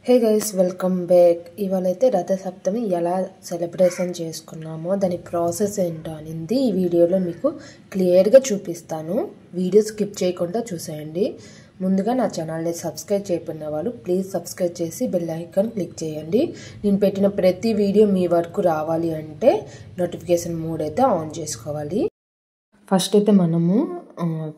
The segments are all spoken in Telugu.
హే గైస్, వెల్కమ్ బ్యాక్. ఇవాళైతే రథ సప్తమి ఎలా సెలబ్రేషన్ చేసుకున్నామో దాని ప్రాసెస్ ఏంటో అనేది ఈ వీడియోలో మీకు క్లియర్గా చూపిస్తాను. వీడియో స్కిప్ చేయకుండా చూసేయండి. ముందుగా నా ఛానల్ని సబ్స్క్రైబ్ చేయకున్న వాళ్ళు ప్లీజ్ సబ్స్క్రైబ్ చేసి బెల్ ఐకాన్ క్లిక్ చేయండి. నేను పెట్టిన ప్రతి వీడియో మీ వరకు రావాలి అంటే నోటిఫికేషన్ మోడ్ అయితే ఆన్ చేసుకోవాలి. ఫస్ట్ అయితే మనము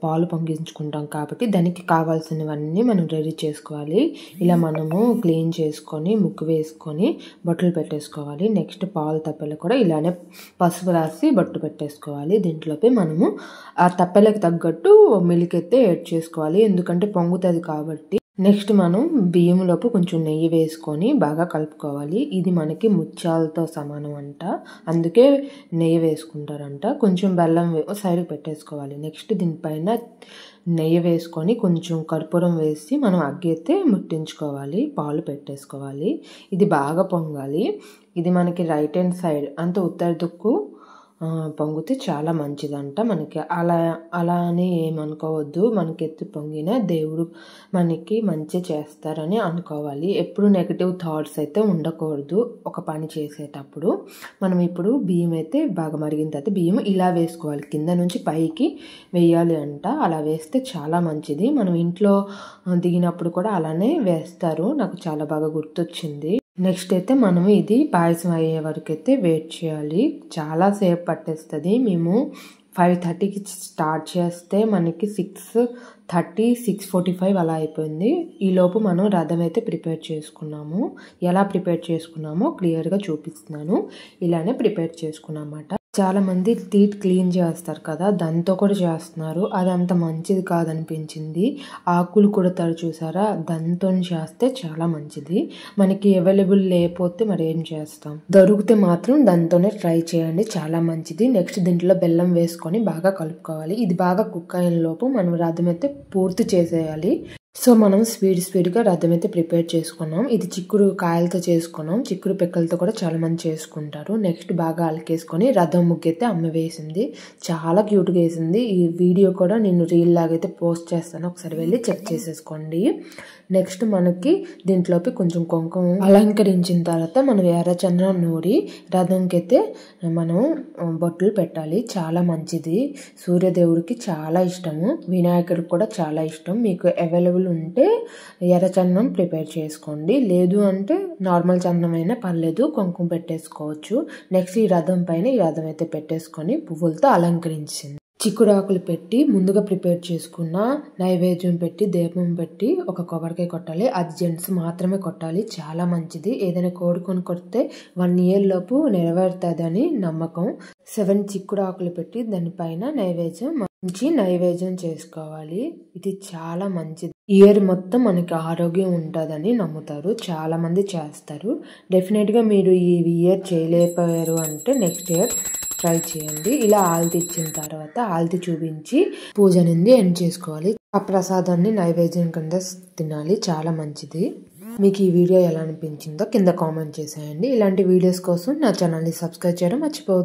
పాలు పొంగించుకుంటాం కాబట్టి దానికి కావాల్సినవన్నీ మనం రెడీ చేసుకోవాలి. ఇలా మనము క్లీన్ చేసుకొని ముగ్గు వేసుకొని బొట్టలు పెట్టేసుకోవాలి. నెక్స్ట్ పాలు తప్పెలు కూడా ఇలానే పసుపు రాసి బొట్టు పెట్టేసుకోవాలి. దీంట్లోకి మనము ఆ తప్పెలకు తగ్గట్టు మిల్క్ అయితే యాడ్ చేసుకోవాలి, ఎందుకంటే పొంగుతుంది కాబట్టి. నెక్స్ట్ మనం బియ్యంలోపు కొంచెం నెయ్యి వేసుకొని బాగా కలుపుకోవాలి. ఇది మనకి ముత్యాలతో సమానం అంట, అందుకే నెయ్యి వేసుకుంటారంట. కొంచెం బెల్లం సైడ్కి పెట్టేసుకోవాలి. నెక్స్ట్ దీనిపైన నెయ్యి వేసుకొని కొంచెం కర్పూరం వేసి మనం అగ్గి అయితే ముట్టించుకోవాలి, పాలు పెట్టేసుకోవాలి. ఇది బాగా పొంగాలి. ఇది మనకి రైట్ హ్యాండ్ సైడ్ అంటే ఉత్తర దిక్కు పొంగితే చాలా మంచిదంట. మనకి అలా అని ఏమనుకోవద్దు. మనకి ఎత్తి పొంగిన దేవుడు మనకి మంచి చేస్తారని అనుకోవాలి. ఎప్పుడు నెగిటివ్ థాట్స్ అయితే ఉండకూడదు ఒక పని చేసేటప్పుడు. మనం ఇప్పుడు బియ్యం అయితే బాగా మరిగిన తర్వాత బియ్యం ఇలా వేసుకోవాలి, కింద నుంచి పైకి వేయాలి అంట. అలా వేస్తే చాలా మంచిది. మనం ఇంట్లో దిగినప్పుడు కూడా అలానే వేస్తారు, నాకు చాలా బాగా గుర్తొచ్చింది. నెక్స్ట్ అయితే మనం ఇది పాయసం అయ్యే వరకు అయితే వెయిట్ చేయాలి. చాలా సేపు పట్టేస్తుంది. మేము 5:30కి స్టార్ట్ చేస్తే మనకి 6:30, 6:45 అలా అయిపోయింది. ఈలోపు మనం రథం అయితే ప్రిపేర్ చేసుకున్నాము. ఎలా ప్రిపేర్ చేసుకున్నామో క్లియర్గా చూపిస్తున్నాను. ఇలానే ప్రిపేర్ చేసుకున్నామన్నమాట. చాలా మంది టీత్ క్లీన్ చేస్తారు కదా, దాంతో కూడా చేస్తున్నారు. అది అంత మంచిది కాదనిపించింది. ఆకులు కుడతారు చూసారా, దాంతో చేస్తే చాలా మంచిది. మనకి అవైలబుల్ లేకపోతే మరి ఏం చేస్తాం, దొరికితే మాత్రం దాంతోనే ట్రై చేయండి, చాలా మంచిది. నెక్స్ట్ దీంట్లో బెల్లం వేసుకొని బాగా కలుపుకోవాలి. ఇది బాగా కుక్ అయిన లోపు మనం రథం అయితే పూర్తి చేసేయాలి. సో మనం స్పీడ్గా రథం అయితే ప్రిపేర్ చేసుకున్నాం. ఇది చిక్కుడు కాయలతో చేసుకున్నాం, చిక్కుడు పిక్కలతో కూడా చాలా మంది చేసుకుంటారు. నెక్స్ట్ బాగా అలికేసుకొని రథం ముగ్గు అయితే అమ్మ వేసింది, చాలా క్యూట్గా వేసింది. ఈ వీడియో కూడా నేను రీల్ లాగైతే పోస్ట్ చేస్తాను, ఒకసారి వెళ్ళి చెక్ చేసేసుకోండి. నెక్స్ట్ మనకి దీంట్లోకి కొంచెం కుంకుమ అలంకరించిన తర్వాత మనం ఎర్రచందనం నూరి రథంకి అయితే మనం బొట్లు పెట్టాలి, చాలా మంచిది. సూర్యదేవుడికి చాలా ఇష్టము, వినాయకుడికి కూడా చాలా ఇష్టం. మీకు అవైలబుల్ ఉంటే ఎర్రచందనం ప్రిపేర్ చేసుకోండి, లేదు అంటే నార్మల్ చందనం అయినా పర్లేదు, కుంకుమ పెట్టేసుకోవచ్చు. నెక్స్ట్ ఈ రథం పైన ఈ రథం అయితే పెట్టేసుకొని పువ్వులతో అలంకరించింది. చిక్కుడాకులు పెట్టి ముందుగా ప్రిపేర్ చేసుకున్న నైవేద్యం పెట్టి దీపం పెట్టి ఒక కొబ్బరికాయ కొట్టాలి. అది జెంట్స్ మాత్రమే కొట్టాలి, చాలా మంచిది. ఏదైనా కోడుకొని కొడితే 1 year లోపు నెరవేరుతుంది అని నమ్మకం. 7 చిక్కుడాకులు పెట్టి దానిపైన నైవేద్యం చేసుకోవాలి. ఇది చాలా మంచిది. ఇయర్ మొత్తం మనకి ఆరోగ్యం ఉంటుందని నమ్ముతారు, చాలా మంది చేస్తారు. డెఫినెట్గా మీరు ఈ ఇయర్ చేయలేకపోయారు అంటే నెక్స్ట్ ఇయర్ ట్రై చేయండి. ఇలా ఆల్తి ఇచ్చిన తర్వాత ఆల్తి చూపించి పూజ అనేది ఎండ్ చేసుకోవాలి. ఆ ప్రసాదాన్ని నైవేద్యం కింద తినాలి, చాలా మంచిది. మీకు ఈ వీడియో ఎలా అనిపించిందో కింద కామెంట్ చేసేయండి. ఇలాంటి వీడియోస్ కోసం నా ఛానల్ని సబ్స్క్రైబ్ చేయడం మర్చిపోవద్దు.